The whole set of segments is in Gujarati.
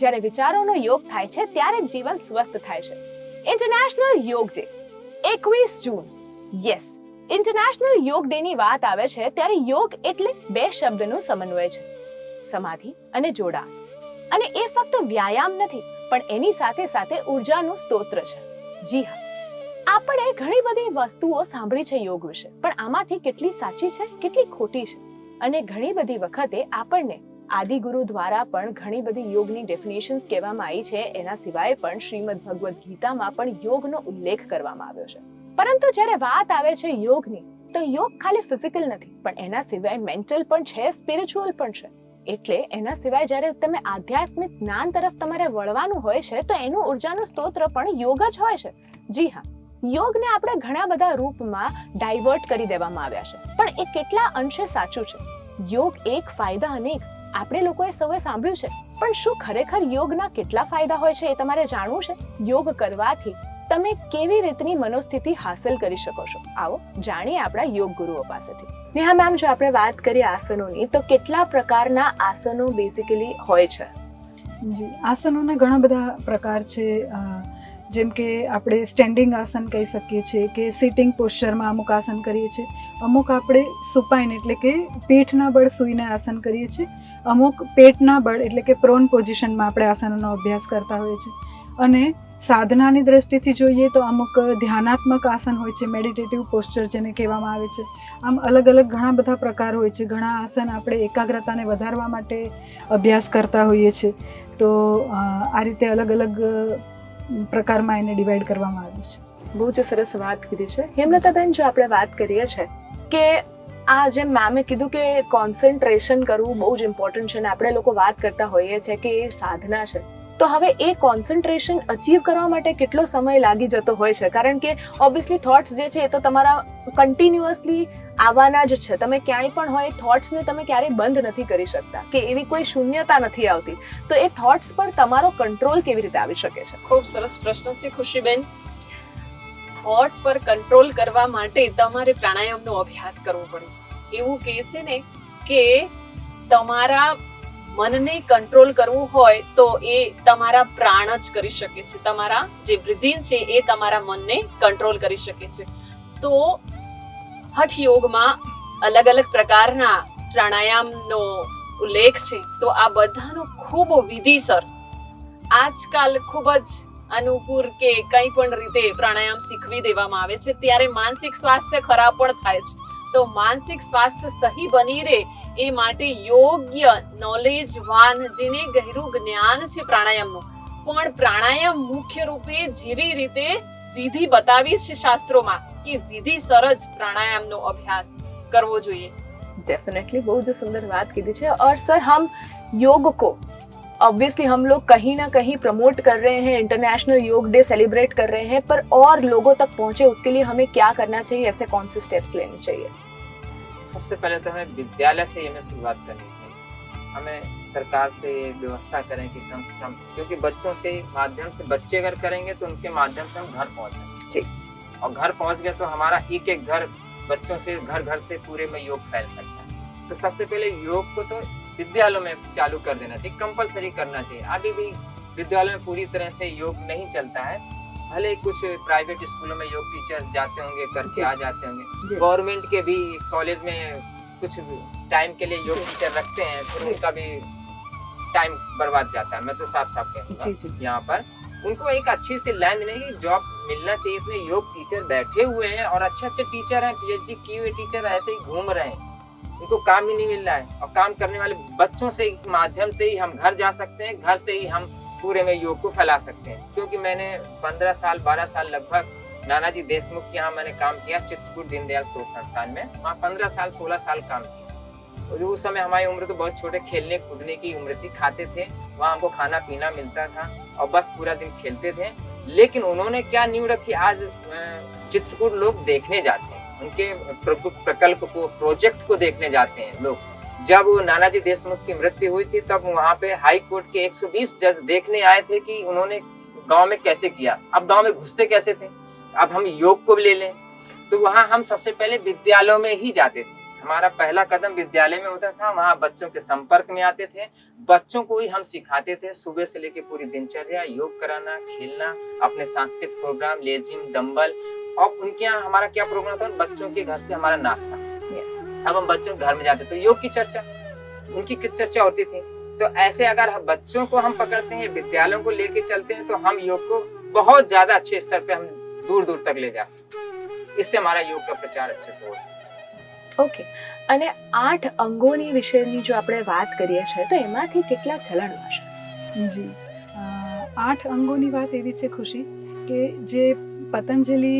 જ્યારે વિચારોનો યોગ થાય છે ત્યારે જ જીવન સ્વસ્થ થાય છે. ઇન્ટરનેશનલ યોગ ડે 21 જૂન. યસ, ઇન્ટરનેશનલ યોગ ડે ની વાત આવે છે ત્યારે યોગ એટલે બે શબ્દનો સમન્વય છે, સમાધિ અને જોડાણ. અને એ ફક્ત વ્યાયામ નથી, પણ એની સાથે સાથે ઉર્જાનું સ્તોત્ર છે. જી હા, આપણે ઘણી બધી વસ્તુઓ સાંભળી છે યોગ વિશે, પણ આમાંથી કેટલી સાચી છે, કેટલી ખોટી છે. અને ઘણી બધી વખતે આપણને આદિગુરુ દ્વારા પણ ઘણી બધી યોગની ડેફિનેશન્સ કહેવામાં આવી છે. એના સિવાય પણ શ્રીમદ ભગવદ ગીતામાં પણ યોગનો ઉલ્લેખ કરવામાં આવ્યો છે. પરંતુ જ્યારે વાત આવે છે યોગની, તો યોગ ખાલી ફિઝિકલ નથી, પણ એના સિવાય મેન્ટલ પણ છે, સ્પિરિચ્યુઅલ પણ છે. એટલે એના સિવાય જ્યારે તમે આધ્યાત્મિક જ્ઞાન તરફ તમારે વળવાનું હોય છે, તો એનું ઉર્જાનું સ્તોત્ર પણ યોગ જ હોય છે. જી હા, યોગને આપણે ઘણા બધા રૂપમાં ડાયવર્ટ કરી દેવામાં આવ્યા છે, પણ એ કેટલા અંશે સાચું છે? યોગ એક ફાયદા અનેક આપણે લોકોએ સૌએ સાંભળ્યું છે, પણ શું ખરેખર યોગના કેટલા ફાયદા હોય છે એ તમારે જાણવું છે? યોગ કરવાથી તમે કેવી રીતની મનોસ્થિતિ હાંસલ કરી શકો છો? આવો જાણીએ આપણા યોગ ગુરુઓ પાસેથી. નેહા મેમ, જો આપણે વાત કરીએ આસનોની, તો કેટલા પ્રકારના આસનો બેઝિકલી હોય છે? જી, આસનોના ઘણા બધા પ્રકાર છે. જેમ કે આપણે સ્ટેન્ડિંગ આસન કહી શકીએ છીએ કે સિટિંગ પોસ્ચરમાં અમુક આસન કરીએ છીએ. અમુક આપણે સુપાઇન એટલે કે પીઠના બળ સૂઈને આસન કરીએ છીએ. અમુક પેટના બળ એટલે કે પ્રોન પોઝિશનમાં આપણે આસનોનો અભ્યાસ કરતા હોઈએ છીએ. અને સાધનાની દ્રષ્ટિથી જોઈએ તો અમુક ધ્યાનાત્મક આસન હોય છે, મેડિટેટિવ પોસ્ચર જેને કહેવામાં આવે છે. આમ અલગ અલગ ઘણા બધા પ્રકાર હોય છે. ઘણા આસન આપણે એકાગ્રતાને વધારવા માટે અભ્યાસ કરતા હોઈએ છીએ. તો આ રીતે અલગ અલગ પ્રકારમાં એને ડિવાઈડ કરવામાં આવ્યું છે. બહુ જ સરસ વાત કીધી છે હેમલતાબેન. જો આપણે વાત કરીએ છીએ કે આ જેમ મેમે કીધું કે કોન્સન્ટ્રેશન કરવું બહુ જ ઇમ્પોર્ટન્ટ છે, અને આપણે લોકો વાત કરતા હોઈએ છીએ કે એ સાધના છે, તો હવે એ કોન્સન્ટ્રેશન અચીવ કરવા માટે કેટલો સમય લાગી જતો હોય છે? કારણ કે ઓબ્વિયસલી થોટ્સ જે છે એ તો તમારા કન્ટિન્યુઅસલી આવવાના જ છે. તમે ક્યાંય પણ હોય થોટ્સને તમે ક્યારેય બંધ નથી કરી શકતા, કે એવી કોઈ શૂન્યતા નથી આવતી. તો એ થોટ્સ પર તમારો કંટ્રોલ કેવી રીતે આવી શકે છે? ખૂબ સરસ પ્રશ્ન છે ખુશીબેન. થોટ્સ પર કંટ્રોલ કરવા માટે તમારે પ્રાણાયામનો અભ્યાસ કરવો પડે. એવું કહે છે ને કે તમારા મનને કંટ્રોલ કરવું હોય તો એ તમારા પ્રાણ જ કરી શકે છે. તમારા જે બ્રીથિંગ છે એ તમારા મનને કંટ્રોલ કરી શકે છે. તો હઠ યોગમાં અલગ અલગ પ્રકારના પ્રાણાયામનો ઉલ્લેખ છે. તો આ બધાનું ખૂબ વિધિસર આજકાલ ખૂબ જ અનુકૂળ કે કંઈ પણ રીતે પ્રાણાયામ શીખવી દેવામાં આવે છે. ત્યારે માનસિક સ્વાસ્થ્ય ખરાબ પણ થાય છે. તો માનસિક સ્વાસ્થ્ય સહી બની રહે એ માટે યોગ્ય નોલેજવાન, જેને ગહેરું જ્ઞાન છે પ્રાણાયામનું, પણ પ્રાણાયામ મુખ્ય રૂપે જેવી રીતે વિધિ બતાવી છે શાસ્ત્રોમાં, એ વિધિસર જ પ્રાणायामનો अभ्यास करवो જોઈએ. डेफिनेटली बहुत ही सुंदर बात की थी. और सर, हम योग को ऑब्वियसली हम लोग कहीं ना कहीं प्रमोट कर रहे हैं, इंटरनेशनल योग डे सेलिब्रेट कर रहे हैं, पर और लोगों तक पहुंचे उसके लिए हमें क्या करना चाहिए? ऐसे कौन से स्टेप्स लेने चाहिए? सबसे पहले तो हमें विद्यालय से हमें शुरुआत करनी चाहिए. हमें सरकार से व्यवस्था करें कि कम से कम, क्योंकि बच्चों से माध्यम से बच्चे अगर करेंगे तो उनके माध्यम से हम घर पहुंचेंगे जी. और घर पहुंच गए तो हमारा एक एक घर बच्चों से घर घर से पूरे में योग फैल सकता है. तो सबसे पहले योग को तो विद्यालयों में चालू कर देना चाहिए, कंपलसरी करना चाहिए. अभी भी विद्यालय में पूरी तरह से योग नहीं चलता है. भले कुछ प्राइवेट स्कूलों में योग टीचर जाते होंगे, करके आ जाते होंगे. गवर्नमेंट के भी कॉलेज में कुछ टाइम के लिए योग टीचर रखते हैं, फिर उनका भी टाइम बर्बाद जाता है. मैं तो साफ साफ कहूँगा यहाँ पर उनको एक अच्छी सी लाइन देने की जॉब मिलना चाहिए. इसलिए योग टीचर बैठे हुए हैं और अच्छे अच्छे टीचर हैं, पीएचडी किए हुए टीचर ऐसे ही घूम रहे हैं, उनको काम ही नहीं मिल रहा है. और काम करने वाले बच्चों से माध्यम से ही हम घर जा सकते हैं, घर से ही हम पूरे में योग को फैला सकते हैं. क्योंकि मैंने 15 साल 12 साल लगभग नानाजी देशमुख के यहाँ मैंने काम किया, चित्रकूट दीनदयाल शोध संस्थान में. वहाँ 15 साल 16 साल काम किया. और उस समय हमारी उम्र तो बहुत छोटे, खेलने कूदने की उम्र थी. खाते थे, वहाँ हमको खाना पीना मिलता था और बस पूरा दिन खेलते थे. लेकिन उन्होंने क्या नींव रखी, आज चित्रकूट लोग देखने जाते हैं, उनके प्रकल्प को, प्रोजेक्ट को देखने जाते हैं लोग. जब नानाजी देशमुख की मृत्यु हुई थी तब वहाँ पे हाई कोर्ट के 120 जज देखने आए थे कि उन्होंने गांव में कैसे किया. अब गांव में घुसते कैसे थे. अब हम योग को भी ले लें तो वहाँ हम सबसे पहले विद्यालयों में ही जाते थे. हमारा पहला कदम विद्यालय में होता था, वहाँ बच्चों के संपर्क में आते थे, बच्चों को ही हम सिखाते थे सुबह से लेकर पूरी दिनचर्या, योग कराना, खेलना, अपने सांस्कृतिक प्रोग्राम, लेजिम, डंबल, और उनके यहाँ हमारा क्या प्रोग्राम था, बच्चों के घर से हमारा नाश्ता। यस, अब हम बच्चों के घर में जाते तो योग की चर्चा, उनकी किस चर्चा होती थी। तो ऐसे अगर हम बच्चों को हम पकड़ते हैं, विद्यालयों को लेके चलते हैं, तो हम योग को बहुत ज्यादा अच्छे स्तर पे हम दूर दूर तक ले जा सकते हैं। इससे हमारा योग का प्रचार अच्छे से हो सकता है। ઓકે. અને 8 અંગોની વિશેની જો આપણે વાત કરીએ છીએ તો એમાંથી કેટલા ચલણમાં છે? જી 8 અંગોની વાત એવી છે ખુશી કે જે પતંજલિ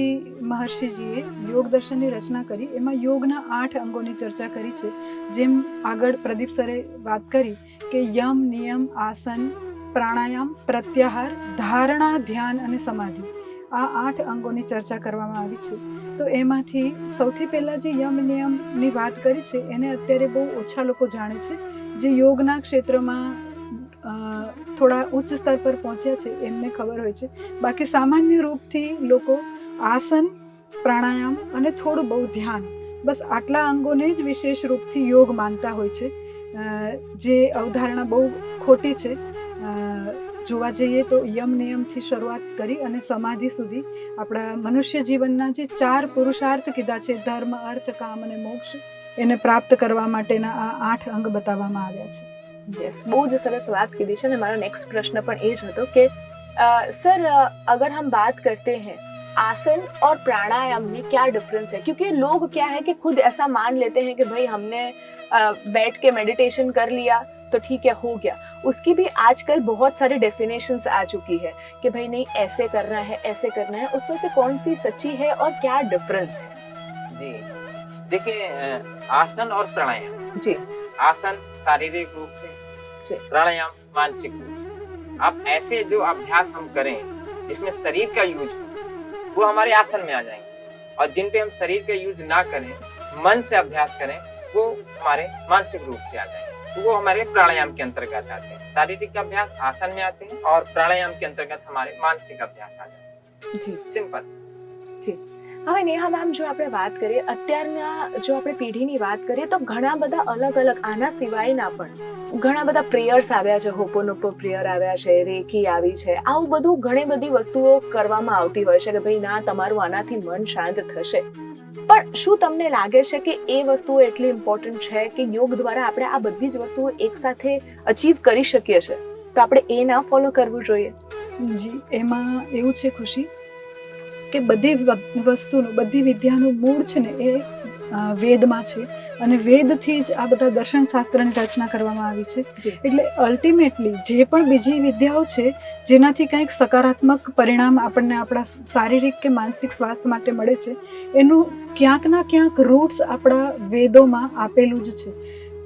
મહર્ષિજીએ યોગ દર્શનની રચના કરી એમાં યોગના 8 અંગોની ચર્ચા કરી છે. જેમ આગળ પ્રદીપ સરે વાત કરી કે યમ, નિયમ, આસન, પ્રાણાયામ, પ્રત્યાહાર, ધારણા, ધ્યાન અને સમાધિ, આ 8 અંગોની ચર્ચા કરવામાં આવી છે. તો એમાંથી સૌથી પહેલાં જે યમ નિયમની વાત કરી છે એને અત્યારે બહુ ઓછા લોકો જાણે છે. જે યોગના ક્ષેત્રમાં થોડા ઉચ્ચ સ્તર પર પહોંચ્યા છે એમને ખબર હોય છે. બાકી સામાન્ય રૂપથી લોકો આસન, પ્રાણાયામ અને થોડું બહુ ધ્યાન, બસ આટલા અંગોને જ વિશેષ રૂપથી યોગ માનતા હોય છે, જે અવધારણા બહુ ખોટી છે. જોવા જઈએ તો યમ નિયમથી શરૂઆત કરી અને સમાધિ સુધી આપણા મનુષ્ય જીવનના જે 4 પુરુષાર્થ કીધા છે, ધર્મ, અર્થ, કામ અને મોક્ષ, એને પ્રાપ્ત કરવા માટેના આ 8 અંગ બતાવવામાં આવ્યા છે. यस, બહુ જ સરસ વાત કીધી છે. અને મારો નેક્स्ट प्रश्न પણ એ જ હતો કે सर अगर हम बात करते हैं आसन और प्राणायाम में क्या डिफरेंस है, क्योंकि लोग क्या है कि खुद ऐसा मान लेते हैं कि भाई हमने बैठ के मेडिटेशन कर लिया तो ठीक है, हो गया. उसकी भी आजकल बहुत सारी डेफिनेशंस आ चुकी है कि भाई नहीं ऐसे करना है, ऐसे करना है. उसमें से कौन सी सच्ची है और क्या डिफरेंस है? जी देखिए, आसन और प्राणायाम, जी, आसन शारीरिक रूप से, जी, प्राणायाम मानसिक रूप से. अब ऐसे जो अभ्यास हम करें जिसमें शरीर का यूज हो, वो हमारे आसन में आ जाएंगे, और जिन पे हम शरीर का यूज ना करें, मन से अभ्यास करें, वो हमारे मानसिक रूप से आ जाएंगे. तो वो हमारे प्राणायाम के अंतर्गत आते हैं. शारीरिक अभ्यास आसन में आते हैं और प्राणायाम के अंतर्गत हमारे मानसिक अभ्यास आ जाते हैं. जी. सिंपल. હવે નેહા મેમ, જો આપણે વાત કરીએ અત્યારના, જો આપણે પેઢીની વાત કરીએ તો ઘણા બધા અલગ અલગ આના સિવાયના પણ ઘણા બધા પ્રેયર્સ આવ્યા છે. હોપોનોપો પ્રેયર આવ્યા છે, રેકી આવી છે, આવું બધું ઘણી બધી વસ્તુઓ કરવામાં આવતી હોય છે કે ભાઈ ના, તમારું આનાથી મન શાંત થશે. પણ શું તમને લાગે છે કે એ વસ્તુઓ એટલી ઇમ્પોર્ટન્ટ છે કે યોગ દ્વારા આપણે આ બધી જ વસ્તુઓ એકસાથે અચીવ કરી શકીએ છીએ, તો આપણે એ ના ફોલો કરવું જોઈએ? જી, એમાં એવું છે ખુશી કે બધી વસ્તુનું, બધી વિદ્યાનું મૂળ છે ને એ વેદમાં છે, અને વેદથી જ આ બધા દર્શન શાસ્ત્રની રચના કરવામાં આવી છે. એટલે અલ્ટિમેટલી જે પણ બીજી વિદ્યાઓ છે જેનાથી કંઈક સકારાત્મક પરિણામ આપણને આપણા શારીરિક કે માનસિક સ્વાસ્થ્ય માટે મળે છે, એનું ક્યાંક ના ક્યાંક રૂટ્સ આપણા વેદોમાં આપેલું જ છે.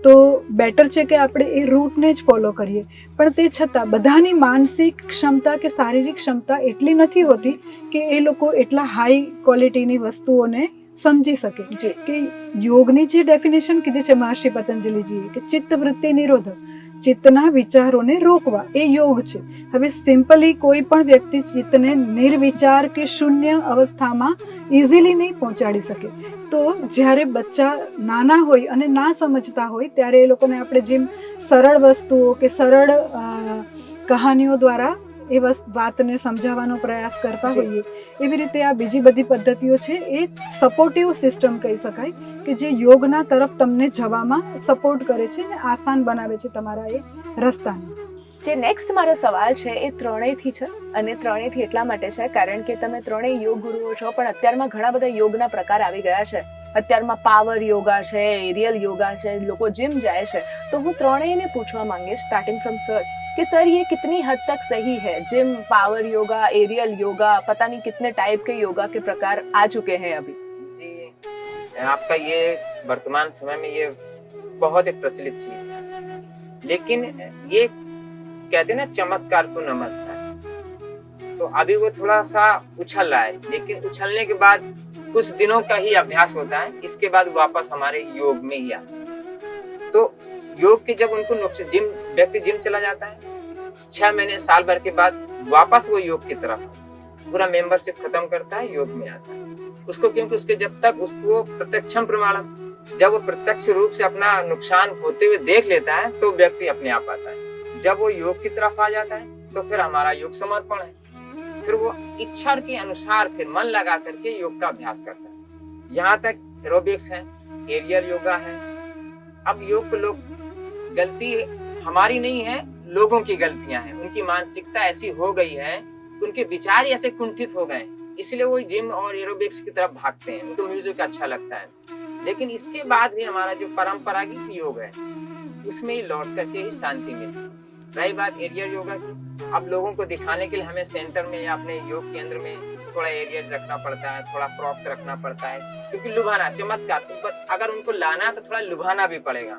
તો બેટર છે કે આપણે એ રૂટને જ ફોલો કરીએ. પણ તે છતાં બધાની માનસિક ક્ષમતા કે શારીરિક ક્ષમતા એટલી નથી હોતી કે એ લોકો એટલા હાઈ ક્વોલિટીની વસ્તુઓને સમજી શકે. જે કે યોગની જે ડેફિનેશન કીધી છે મહર્ષિ પતંજલિજીએ કે ચિત્ત વૃત્તિ નિરોધ, ચિત્તના વિચારોને રોકવા, એ યોગ છે. હવે સિમ્પલી કોઈ પણ વ્યક્તિ ચિત્તને નિર્વિચાર કે શૂન્ય અવસ્થામાં ઇઝીલી નહીં પહોંચાડી શકે. તો જ્યારે બચ્ચા નાના હોય અને ના સમજતા હોય ત્યારે એ લોકોને આપણે જેમ સરળ વસ્તુઓ કે સરળ કહાનીઓ દ્વારા એ વાતને સમજાવવાનો પ્રયાસ કરતા હોઈએ, એવી રીતે આ બીજી બધી પદ્ધતિઓ છે એ સપોર્ટિવ સિસ્ટમ કહી શકાય કે જે યોગના તરફ તમને જવામાં સપોર્ટ કરે છે અને આસાન બનાવે છે તમારા એ રસ્તાને. જે નેક્સ્ટ મારો સવાલ છે એ ત્રણેયથી છે, અને ત્રણેયથી એટલા માટે છે કારણ કે તમે ત્રણેય યોગ ગુરુઓ છો, પણ અત્યારમાં ઘણા બધા યોગના પ્રકાર આવી ગયા છે. અત્યારમાં પાવર યોગા છે, એરિયલ યોગા છે, લોકો जिम જાય છે. તો હું ત્રણેયને પૂછવા માંગીશ સ્ટાર્ટિંગ फ्रॉम सर कि सर ये कितनी हद तक सही है? Gym, power yoga, aerial yoga, पता नहीं कितने टाइप के योगा के प्रकार आ चुके हैं अभी. जी, आपका ये वर्तमान समय में ये बहुत ही प्रचलित चीज है, लेकिन ये कहते हैं ना चमत्कार को नमस्कार, तो अभी वो थोड़ा सा उछल रहा है, लेकिन उछलने के बाद कुछ दिनों का ही अभ्यास होता है, इसके बाद वापस हमारे योग में ही आता है. तो योग के जब उनको जिम, व्यक्ति जिम चला जाता है, 6 महीने साल भर के बाद वापस वो योग की तरफ पूरा मेंबरशिप खत्म करता है, योग में आता है. उसको क्योंकि उसके जब तक उसको प्रत्यक्षम प्रमाणम जब वो प्रत्यक्ष रूप से अपना नुकसान होते हुए देख लेता है तो व्यक्ति अपने आप आता है। जब वो योग की तरफ आ जाता है तो फिर हमारा योग समर्पण है, फिर वो इच्छा के अनुसार फिर मन लगा करके योग का अभ्यास करता है। यहाँ तक एरोबिक्स है, एरियल योगा है। अब योग को लोग, गलती हमारी नहीं है, लोगों की गलतियां हैं। उनकी मानसिकता ऐसी हो गई है, उनके विचार ऐसे कुंठित हो गए, इसलिए वो जिम और एरोबिक्स की तरफ भागते हैं। उनको म्यूजिक अच्छा लगता है, लेकिन इसके बाद भी हमारा जो परंपरागत योग है उसमें ही लौट करके ही शांति मिलती है। रही बात एरियल योगा की, अब लोगों को दिखाने के लिए हमें सेंटर में या अपने योग केंद्र में थोड़ा एरियल रखना पड़ता है, थोड़ा प्रॉप्स रखना पड़ता है, क्योंकि लुभाना, चमत्कार, तो अगर उनको लाना है तो थोड़ा लुभाना भी पड़ेगा।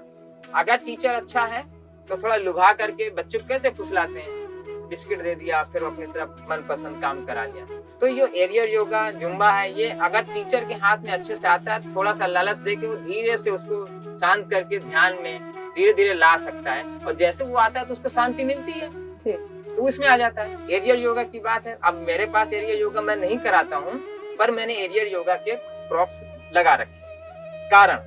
अगर टीचर अच्छा है तो थोड़ा लुभा करके बच्चों को कैसे फुसलाते हैं, बिस्किट दे दिया, फिर अपनी तरफ मनपसंद काम करा लिया। तो ये एरियल योगा, जुम्बा है, ये अगर टीचर के हाथ में अच्छे से आता है, थोड़ा सा लालच दे के वो धीरे से उसको शांत करके ध्यान में धीरे धीरे ला सकता है, और जैसे वो आता है तो उसको शांति मिलती है, तो उसमें आ जाता है। एरियल योगा की बात है, अब मेरे पास एरियल योगा मैं नहीं कराता हूँ, पर मैंने एरियल योगा के प्रॉप्स लगा रखे। कारण,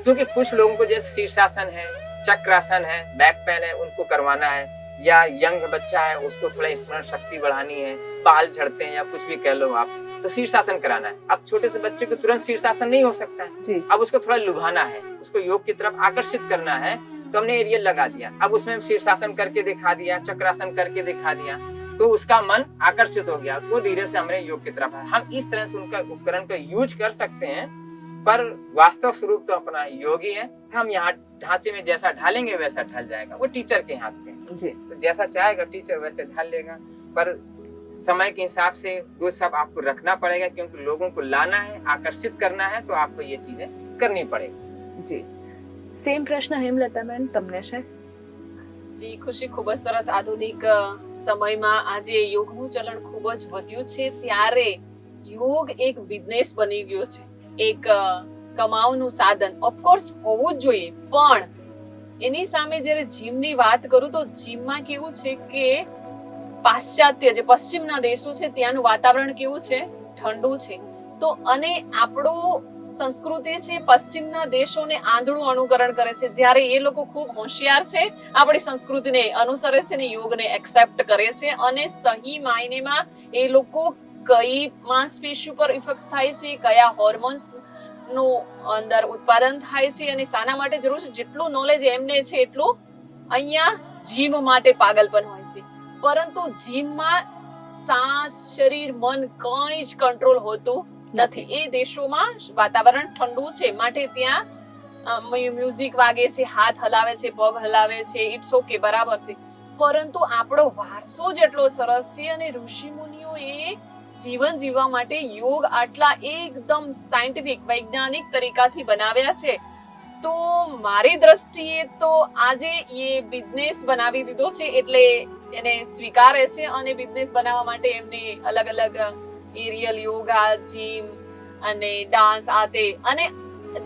क्योंकि कुछ लोगों को जैसे शीर्षासन है, चक्रासन है, बैक पेन है, उनको करवाना है, या यंग बच्चा है उसको थोड़ा स्मरण शक्ति बढ़ानी है, बाल झड़ते हैं या कुछ भी कह लो आप, तो शीर्षासन कराना है। अब छोटे से बच्चे को तुरंत शीर्षासन नहीं हो सकता है जी। अब उसको थोड़ा लुभाना है, उसको योग की तरफ आकर्षित करना है, तो हमने एरियल लगा दिया। अब उसमें शीर्षासन करके दिखा दिया, चक्रासन करके दिखा दिया, तो उसका मन आकर्षित हो गया, वो धीरे से हमारे योग की तरफ है। हम इस तरह से उनका उपकरण का यूज कर सकते हैं, पर वास्तव स्वरूप तो अपना योग ही है। हम यहाँ ढांचे में जैसा ढालेंगे वैसा ढल जाएगा, वो टीचर के हाथ में जी। तो जैसा चाहेगा टीचर वैसे ढाल लेगा, पर समय के हिसाब से वो सब आपको रखना पड़ेगा, क्योंकि लोगों को लाना है, आकर्षित करना है, तो आपको ये चीजें करनी पड़ेगी। जी, सेम प्रश्न હેમલતા બેન તમને છે? જી ખુશી, ખૂબ જ સરસ. આધુનિક સમયમાં આજે યોગનું ચલણ ખૂબ જ વધ્યું છે, ત્યારે યોગ એક બિઝનેસ બની ગયો છે, એક કમાવાનું સાધન. ઓફકોર્સ હોવું જ જોઈએ, પણ એની સામે જ્યારે જીમની વાત કરું તો જીમમાં કેવું છે કે પાશ્ચાત્ય જે પશ્ચિમના દેશો છે ત્યાંનું વાતાવરણ કેવું છે, ઠંડુ છે. તો અને આપણો સંસ્કૃતિ છે પશ્ચિમના દેશોને આંધળું અનુકરણ કરે છે, જ્યારે એ લોકો ખૂબ હોશિયાર છે, આપણી સંસ્કૃતિને અનુસરે છે ને યોગને એક્સેપ્ટ કરે છે, અને સહી માયનેમાં એ લોકો કઈ માંસપેશી પર ઇફેક્ટ થાય છે, કયા હોર્મોન્સ નું અંદર ઉત્પાદન થાય છે અને શાના માટે જરૂર છે, જેટલું નોલેજ એમને છે એટલું અહીંયા જીમ માટે પાગલપન હોય છે. પરંતુ જીમમાં સાસ, શરીર, મન કંઈ જ કંટ્રોલ હોતું નથી. એ દેશોમાં વાતાવરણ ઠંડુ છે, માટે ત્યાં મ્યુઝિક વાગે છે, હાથ હલાવે છે, પગ હલાવે છે, ઇટ્સ ઓકે, બરાબર છે. પરંતુ આપણો વારસો જેટલો સરસ છે, અને ઋષિ મુનિઓએ જીવન જીવવા માટે યોગ આટલા એકદમ સાયન્ટિફિક વૈજ્ઞાનિક તરીકાથી બનાવ્યા છે. તો મારી દ્રષ્ટિએ તો આજે એ બિઝનેસ બનાવી દીધો છે, એટલે એને સ્વીકારે છે, અને બિઝનેસ બનાવવા માટે એમને અલગ અલગ એરિયલ યોગા, જીમ અને ડાન્સ આ તે, અને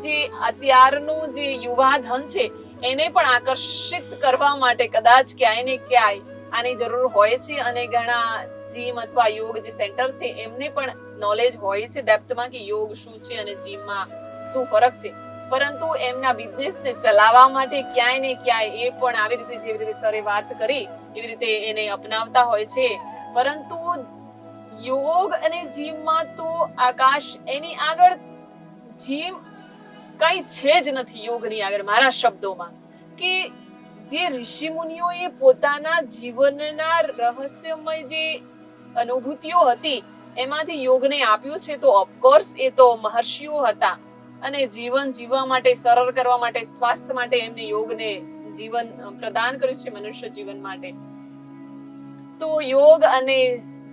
જે અત્યારનું જે યુવા ધન છે એને પણ આકર્ષિત કરવા માટે કદાચ ક્યાંય ને ક્યાંય આની જરૂર હોય છે, અને ઘણા જીમ અથવા યોગ જે સેન્ટર છે એમને પણ નોલેજ હોય છે ડેપ્થમાં કે યોગ શું છે અને જીમમાં શું ફરક છે. પરંતુ એમના બિઝનેસને ચલાવવા માટે ક્યાંય ને ક્યાંય એ પણ આવી રીતે જેવી રીતે સરે વાત કરી એવી રીતે એને અપનાવતા હોય છે. પરંતુ યોગ અને જીમમાં તો આકાશ એની આગળ જીમ કઈ છે જ નથી યોગની આગળ, મારા શબ્દોમાં, કે જે ઋષિ મુનિઓએ પોતાના જીવનના રહસ્યમય જે અનુભૂતિઓ હતી એમાંથી યોગને આપ્યું છે, તો ઓફકોર્સ એ તો મહર્ષિઓ હતા, અને જીવન જીવવા માટે, સરળ કરવા માટે, સ્વાસ્થ્ય માટે એમને યોગને જીવન પ્રદાન કર્યું છે મનુષ્ય જીવન માટે. તો યોગ અને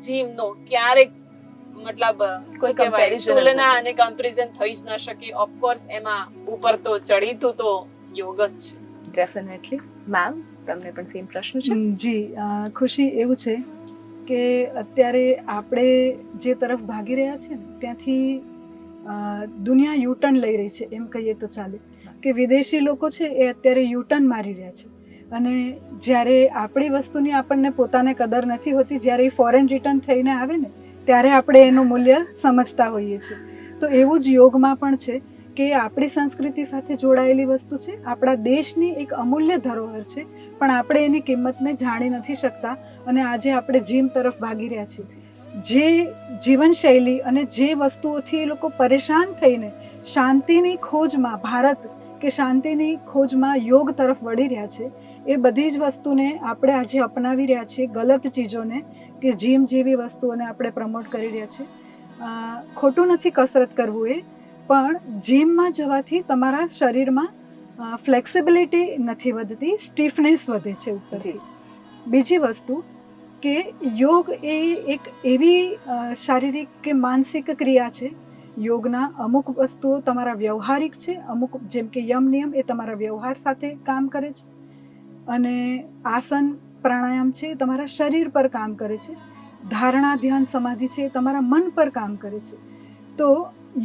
જીમનો ક્યારેક મતલબ કોઈ comparison તુલના અને કમ્પેરિઝન થઈ જ ન શકે. ઓફકોર્સ એમાં ઉપર તો ચડીતું તો યોગ જ છે. ડેફિનેટલી. મેમ, તમને પણ સેમ પ્રશ્ન છે? જી, ખુશી, એવું છે કે અત્યારે આપણે જે તરફ ભાગી રહ્યા છે ને ત્યાંથી દુનિયા યુટર્ન લઈ રહી છે, એમ કહીએ તો ચાલે, કે વિદેશી લોકો છે એ અત્યારે યુટર્ન મારી રહ્યા છે, અને જ્યારે આપણી વસ્તુની આપણને પોતાને કદર નથી હોતી, જ્યારે એ ફોરેન રિટર્ન થઈને આવે ને ત્યારે આપણે એનું મૂલ્ય સમજતા હોઈએ છીએ. તો એવું જ યોગમાં પણ છે કે આપણી સંસ્કૃતિ સાથે જોડાયેલી વસ્તુ છે, આપણા દેશની એક અમૂલ્ય ધરોહર છે, પણ આપણે એની કિંમતને જાણી નથી શકતા અને આજે આપણે જીમ તરફ ભાગી રહ્યા છીએ. જે જીવનશૈલી અને જે વસ્તુઓથી એ લોકો પરેશાન થઈને શાંતિની ખોજમાં ભારત કે શાંતિની ખોજમાં યોગ તરફ વળી રહ્યા છે, એ બધી જ વસ્તુને આપણે આજે અપનાવી રહ્યા છીએ, ગલત ચીજોને કે જીમ જેવી વસ્તુઓને આપણે પ્રમોટ કરી રહ્યા છીએ. ખોટું નથી કસરત કરવું એ, પણ જીમમાં જવાથી તમારા શરીરમાં ફ્લેક્સિબિલિટી નથી વધતી, સ્ટીફનેસ વધે છે ઉપરથી. બીજી વસ્તુ કે યોગ એ એક એવી શારીરિક કે માનસિક ક્રિયા છે, યોગના અમુક વસ્તુઓ તમારા વ્યવહારિક છે, અમુક જેમ કે યમ નિયમ એ તમારા વ્યવહાર સાથે કામ કરે છે, અને આસન પ્રાણાયામ છે એ તમારા શરીર પર કામ કરે છે, ધારણા ધ્યાન સમાધિ છે એ તમારા મન પર કામ કરે છે. તો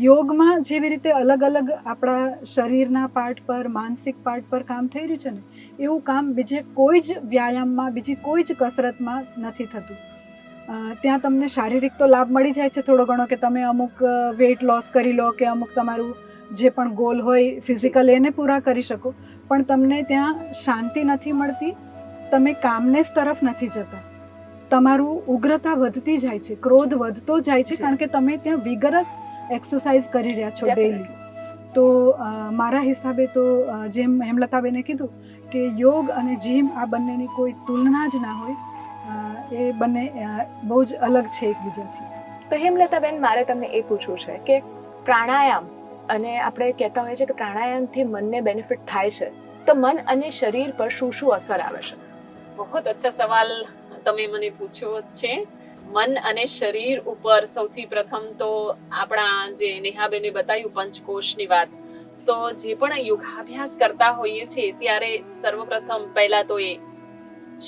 યોગમાં જેવી રીતે અલગ અલગ આપણા શરીરના પાર્ટ પર, માનસિક પાર્ટ પર કામ થઈ રહ્યું છે ને, એવું કામ બીજે કોઈ જ વ્યાયામમાં, બીજી કોઈ જ કસરતમાં નથી થતું. ત્યાં તમને શારીરિક તો લાભ મળી જાય છે થોડો ઘણો, કે તમે અમુક વેઇટ લોસ કરી લો કે અમુક તમારું જે પણ ગોલ હોય ફિઝિકલ એને પૂરા કરી શકો, પણ તમને ત્યાં શાંતિ નથી મળતી, તમે કામનેસ તરફ નથી જતા, તમારું ઉગ્રતા વધતી જાય છે, ક્રોધ વધતો જાય છે, કારણ કે તમે ત્યાં વિગરસ એક્સરસાઇઝ કરી રહ્યા છો ડેઈલી. તો મારા હિસાબે તો જેમ હેમલતાબેને કીધું કે યોગ અને જીમ આ બંનેની કોઈ તુલના જ ના હોય, એ બંને બહુ જ અલગ છે એકબીજાથી. તો હેમલતાબેન, મારે તમને એ પૂછવું છે કે પ્રાણાયામ, અને આપણે કહેતા હોઈએ છીએ કે પ્રાણાયામથી મનને બેનિફિટ થાય છે, તો મન અને શરીર પર શું શું અસર આવે છે? બહુ અચ્છા સવાલ તમે મને પૂછ્યો છે. મન અને શરીર ઉપર સૌથી પ્રથમ તો આપણા જે નેહાબેને બતાવ્યું પંચકોશની વાત, તો જે પણ યોગાભ્યાસ કરતા હોઈએ છીએ ત્યારે સર્વપ્રથમ પહેલા તો એ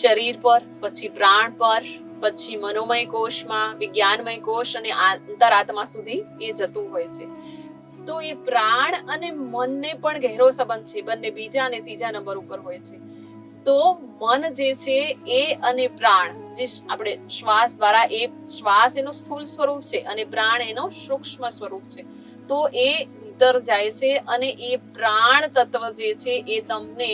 શરીર પર, પછી પ્રાણ પર, પછી મનોમય કોષમાં, વિજ્ઞાનમય કોષ અને અંતરાત્મા સુધી એ જતું હોય છે. તો એ પ્રાણ અને મનને પણ ગહેરો સંબંધ છે, બંને બીજા અને ત્રીજા નંબર ઉપર હોય છે. તો મન જે છે એ અને પ્રાણ, જે આપણે શ્વાસ દ્વારા, એ શ્વાસ એનું સ્થૂળ સ્વરૂપ છે અને પ્રાણ એનો સૂક્ષ્મ સ્વરૂપ છે. તો એ ભીતર જાય છે અને એ પ્રાણ તત્વ જે છે એ તમને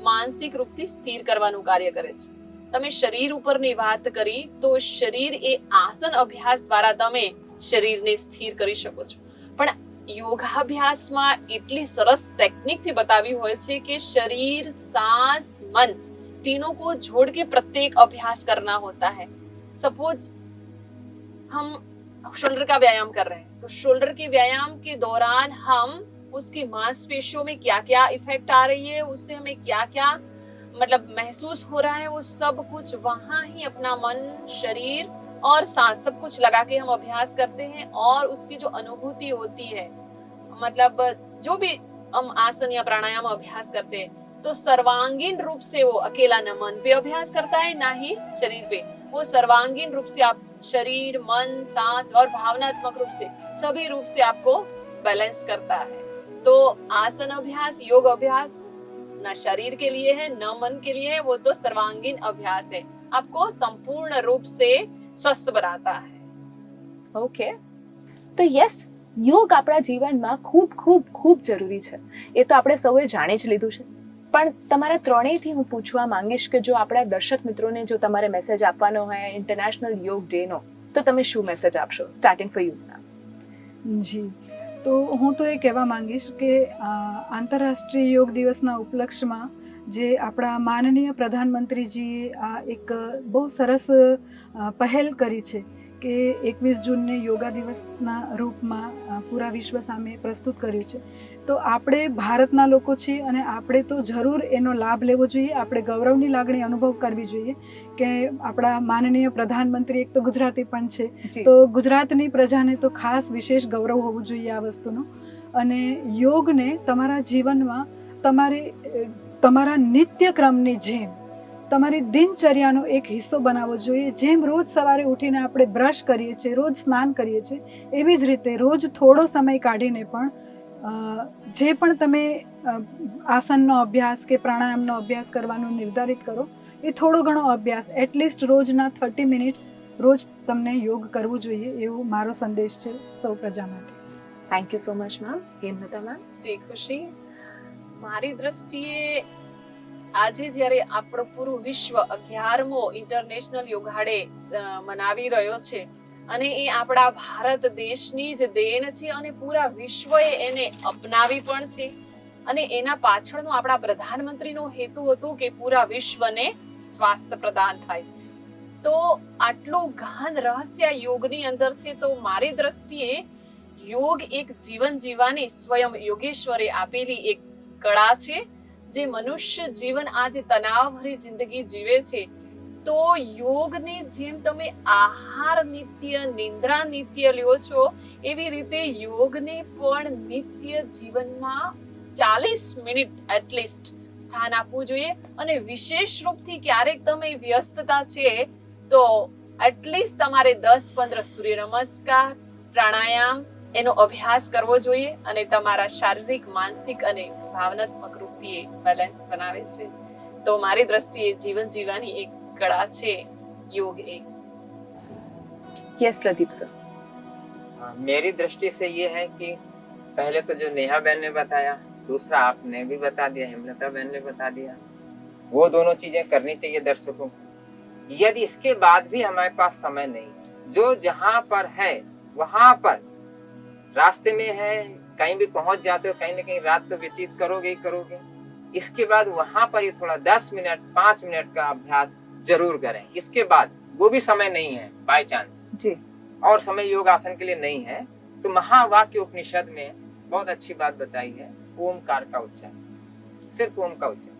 માનસિક રૂપથી સ્થિર કરવાનું કાર્ય કરે છે. તમે શરીર ઉપરની વાત કરી, તો શરીર એ આસન અભ્યાસ દ્વારા તમે શરીરને સ્થિર કરી શકો છો, પણ યોગાભ્યાસમાં એટલી સરસ ટેકનિકથી બતાવ્યું હોય છે કે शरीर, सांस, मन तीनों को जोड़ के प्रत्येक अभ्यास करना होता है. सपोज हम शोल्डर का व्यायाम कर रहे हैं, तो शोल्डर के व्यायाम के दौरान हम उसकी मांसपेशियों में क्या क्या इफेक्ट आ रही है, उससे हमें क्या क्या मतलब महसूस हो रहा है, वो सब कुछ वहां ही अपना मन, शरीर और सांस सब कुछ लगा के हम अभ्यास करते हैं, और उसकी जो अनुभूति होती है, मतलब जो भी हम आसन या प्राणायाम अभ्यास करते हैं, तो सर्वांगीण रूप से वो अकेला न मन पे अभ्यास करता है ना ही शरीर पे, वो सर्वांगीण रूप से आप शरीर, मन, सांस और भावनात्मक रूप से सभी रूप से आपको बैलेंस करता है. तो आसन अभ्यास, योग अभ्यास न शरीर के लिए है न मन के लिए है, वो तो सर्वांगीण अभ्यास है, आपको संपूर्ण रूप से स्वस्थ बनाता है. ઓકે, તો યસ, યોગ આપણા જીવનમાં ખૂબ ખૂબ ખૂબ જરૂરી છે, એ તો આપણે સૌએ જાણી જ લીધું છે. પણ તમારા ત્રણેયથી હું પૂછવા માંગીશ કે જો આપણા દર્શક મિત્રોને જો તમારે મેસેજ આપવાનો હોય ઇન્ટરનેશનલ યોગ ડેનો, તો તમે શું મેસેજ આપશો? Starting for you. જી, તો હું તો એ કહેવા માંગીશ કે આંતરરાષ્ટ્રીય યોગ દિવસના ઉપલક્ષમાં જે આપણા માનનીય પ્રધાનમંત્રીજીએ આ એક બહુ સરસ પહેલ કરી છે કે 21 જૂનને યોગા દિવસના રૂપમાં પૂરા વિશ્વ સામે પ્રસ્તુત કર્યું છે. તો આપણે ભારતના લોકો છીએ અને આપણે તો જરૂર એનો લાભ લેવો જોઈએ, આપણે ગૌરવની લાગણી અનુભવ કરવી જોઈએ કે આપણા માનનીય પ્રધાનમંત્રી એક તો ગુજરાતી પણ છે, તો ગુજરાતની પ્રજાને તો ખાસ વિશેષ ગૌરવ હોવું જોઈએ આ વસ્તુનું. અને યોગને તમારા જીવનમાં તમારા નિત્યક્રમની જેમ તમારી દિનચર્યાનો એક હિસ્સો બનાવવો જોઈએ. જેમ રોજ સવારે ઉઠીને આપણે બ્રશ કરીએ છીએ, રોજ સ્નાન કરીએ છીએ, એવી જ રીતે રોજ થોડો સમય કાઢીને પણ જે પણ તમે આસનનો અભ્યાસ કે પ્રાણાયામનો અભ્યાસ કરવાનું નિર્ધારિત કરો, એ થોડો ઘણો અભ્યાસ એટલીસ્ટ રોજના 30 મિનિટ્સ રોજ તમને યોગ કરવું જોઈએ, એવું મારો સંદેશ છે સૌ પ્રજા માટે. Thank you so much ma'am. Hemlata ma'am. જી ખુશી, મારી દ્રષ્ટિએ આજે જ્યારે આપણું પૂરું વિશ્વ 11મો ઇન્ટરનેશનલ યોગા ડે મનાવી રહ્યો છે અને એ આપણા ભારત દેશની જ દેન છે અને પૂરા વિશ્વએ એને અપનાવી પણ છે અને એના પાછળનો આપણા પ્રધાનમંત્રીનો હેતુ હતો કે પૂરા વિશ્વને સ્વાસ્થ્ય પ્રદાન થાય. તો આટલું ગહન રહસ્ય યોગની અંદર છે. તો મારી દ્રષ્ટિએ યોગ એક જીવન જીવવાની સ્વયં યોગેશ્વરે આપેલી એક કળા છે જે મનુષ્ય જીવન આજે તણાવભરી જિંદગી જીવે છે. તો યોગને જેમ તમે આહાર નિત્ય, નિંદ્રા નિત્ય લ્યો છો, એવી રીતે યોગને પણ નિત્ય જીવનમાં 40 મિનિટ એટલીસ્ટ સ્થાન આપવું જોઈએ. અને વિશેષ રૂપથી ક્યારેક તમે વ્યસ્તતા છે તો એટલીસ્ટ તમારે 10-15 સૂર્ય નમસ્કાર, પ્રાણાયામ એનો અભ્યાસ કરવો જોઈએ અને તમારા શારીરિક, માનસિક અને ભાવનાત્મક રૂપથી બેલેન્સ બનાવે છે. તો મારી દ્રષ્ટિએ જીવન જીવવાની એક કળા છે योग एक. Yes Pradeep sir. मेरी दृष्टि से ये है कि पहले तो जो नेहा बहन ने बताया, दूसरा आपने भी बता दिया, हेमलता बहन ने बता दिया, वो दोनों चीजें करनी चाहिए दर्शकों को. यदि इसके बाद भी हमारे पास समय नहीं, जो जहाँ पर है वहां पर रास्ते में है, कहीं भी पहुंच जाते हो, कहीं ना कहीं रात तो व्यतीत करोगे ही करोगे. इसके बाद वहां पर ये थोड़ा 10 मिनट 5 मिनट का अभ्यास जरूर करें. इसके बाद वो भी समय नहीं है बाय चांस जी, और समय योग आसन के लिए नहीं है, तो महावाक्य उपनिषद में बहुत अच्छी बात बताई है, ओमकार का उच्चारण, सिर्फ ओम का उच्चारण.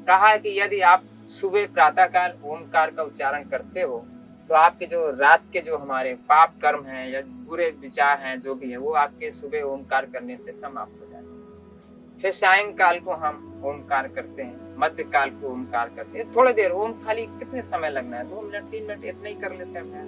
कहा है कि यदि आप सुबह प्रातःकाल ओमकार का उच्चारण करते हो तो आपके जो रात के जो हमारे पाप कर्म हैं या बुरे विचार हैं जो भी है, वो आपके सुबह ओमकार करने से समाप्त हो जाते हैं. फिर सायंकाल को हम ओमकार करते हैं, मध्य काल को ओमकार करते हैं. थोड़ी देर ओम खाली कितने समय लगना है, 2 मिनट 3 मिनट इतना ही कर लेते हैं.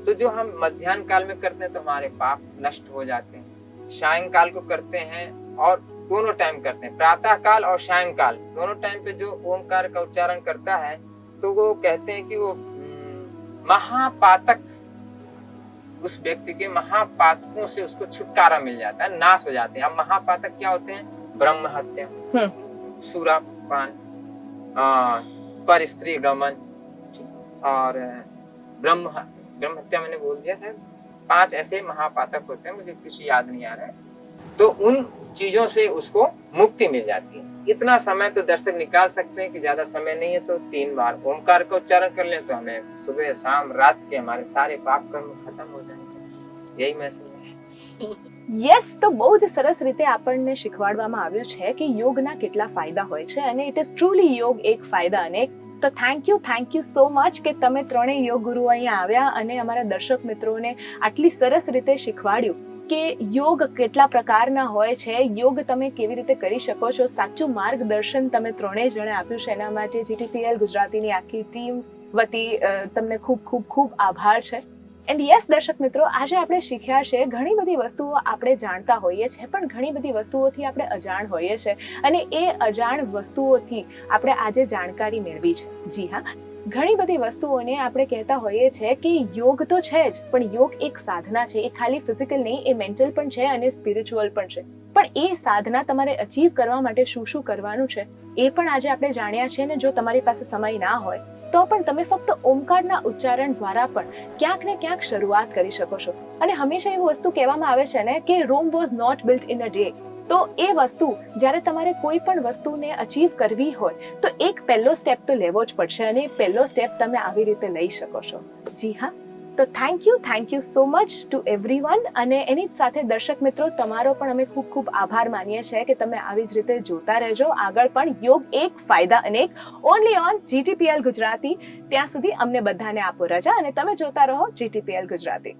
तो जो हम मध्याह्न काल में करते हैं तो हमारे पाप नष्ट हो जाते हैं. सायंकाल को करते हैं और दोनों टाइम करते हैं, प्रातः काल और सायंकाल दोनों टाइम पे जो ओमकार का उच्चारण करता है तो वो कहते हैं कि वो महापातक, उस व्यक्ति के महापातकों से उसको छुटकारा मिल जाता है, नाश हो जाते हैं. अब महापातक क्या होते हैं? ब्रह्म हत्या, सुरापान, पर स्त्री गमन और ब्रह्म हत्या मैंने बोल दिया सर. 5 ऐसे महापातक होते हैं, मुझे कुछ याद नहीं आ रहा है. तो उन चीजों से उसको मुक्ति मिल जाती है. इतना समय तो दर्शक निकाल सकते हैं कि ज्यादा समय नहीं है तो 3 बार ओमकार का उच्चारण कर लें तो हमें सुबह शाम रात के हमारे सारे पाप कर्म खत्म हो जाएंगे. यही मैसेज है. યસ, તો બહુ જ સરસ રીતે આપણને શીખવાડવામાં આવ્યું છે કે યોગના કેટલા ફાયદા હોય છે અને ઇટ ઇઝ ટ્રુલી યોગ એક ફાયદા અનેક. તો થેન્ક યુ સો મચ કે તમે ત્રણેય યોગ ગુરુ અહીંયા આવ્યા અને અમારા દર્શક મિત્રોને આટલી સરસ રીતે શીખવાડ્યું કે યોગ કેટલા પ્રકારના હોય છે, યોગ તમે કેવી રીતે કરી શકો છો. સાચું માર્ગદર્શન તમે ત્રણેય જણે આપ્યું છે. એના માટે GTPL ગુજરાતીની આખી ટીમ વતી તમને ખૂબ ખૂબ ખૂબ આભાર છે. એન્ડ યસ દર્શક મિત્રો, આજે આપણે શીખ્યા છે ઘણી બધી વસ્તુઓ આપણે જાણતા હોઈએ છીએ પણ ઘણી બધી વસ્તુઓથી આપણે અજાણ હોઈએ છીએ અને એ અજાણ વસ્તુઓથી આપણે આજે જાણકારી મેળવી છે. જી હા, ઘણી બધી વસ્તુઓને આપણે કહેતા હોઈએ છીએ કે યોગ તો છે જ પણ યોગ એક સાધના છે. એ ખાલી ફિઝિકલ નહીં, એ મેન્ટલ પણ છે અને સ્પિરિચ્યુઅલ પણ છે. પણ એ સાધના તમારે અચીવ કરવા માટે શું શું કરવાનું છે એ પણ આજે આપણે જાણ્યા છે. ને જો તમારી પાસે સમય ના હોય તો પણ તમે ફક્ત ઓમકારના ઉચ્ચારણ દ્વારા પણ ક્યાંક ને ક્યાંક શરૂઆત કરી શકો છો. અને હંમેશા એવું વસ્તુ કહેવામાં આવે છે ને કે Rome was not built in a day. તો એ વસ્તુ જ્યારે તમારે કોઈ પણ વસ્તુને અચીવ કરવી હોય તો એક પહેલો સ્ટેપ તો લેવો જ પડશે અને પહેલો સ્ટેપ તમે આવી રીતે લઈ શકો છો. જી હા, તો thank you so much two everyone. અને એની જ સાથે દર્શક મિત્રો તમારો પણ અમે ખૂબ ખૂબ આભાર માનીએ છીએ કે તમે આવી જ રીતે જોતા રહેજો આગળ પણ યોગ એક ફાયદા અનેક ઓનલી ઓન GTPL ગુજરાતી. ત્યાં સુધી અમને બધાને આપો રજા અને તમે જોતા રહો GTPL ગુજરાતી.